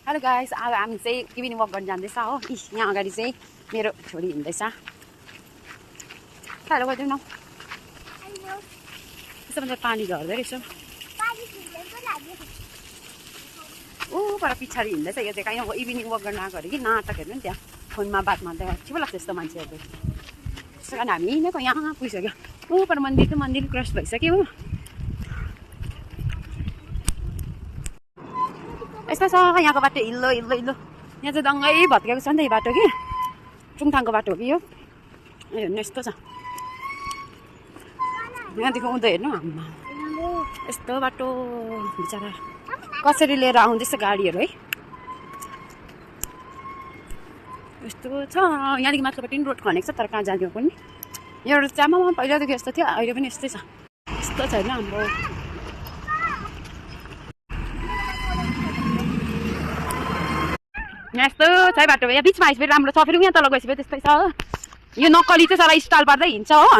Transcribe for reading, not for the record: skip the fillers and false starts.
Hello guys, अब हामी चाहिँ इभिनिङ वक गर्न जाँदैछ हो। यहाँ अगाडि चाहिँ मेरो छोरी हिँड्दैछ। हेलो गरिदिउँ न। त्यसो भने पानी झर्दै रहेछ। ऊ पर पछाडि हिँड्दैछ। यो चाहिँ कहीँ इभिनिङ वक गर्न आएको अरे कि नाटक हेर्नु नि त्यहाँ फोनमा बात मार्दै ठिक लाग्छ यस्तो मान्छेहरू। त्यसो कारण हामी हिँडेको यहाँ पुगिसक्यो। ऊ पर मन्दिर क्रस भइसक्यो हो। यस्तो छ यहाँको बाटो हिल्लो। यहाँ चाहिँ दङ्गै भत्केको छ नि त यो बाटो कि चुङथाङको बाटो हो कि यो। हेर्नु यस्तो छ यहाँदेखि उँधो हेर्नु आम्मा यस्तो बाटो बिचरा कसरी लिएर आउँदैछ गाडीहरू है। यस्तो छ यहाँदेखि माथिल्लोपट्टि पनि रोड खनेको छ तर कहाँ जाने पनि एउटा चामलमा पहिलादेखि यस्तो थियो अहिले पनि यस्तै छ। यस्तो छ होइन हाम्रो यहाँ यस्तो छ बाटो यहाँ बिचमा आइसक्यो राम्रो छ। फेरि यहाँ तल गइसक्यो त्यस्तै छ। यो नक्कली चाहिँ सारा स्टाइल पार्दै हिँड्छ हो।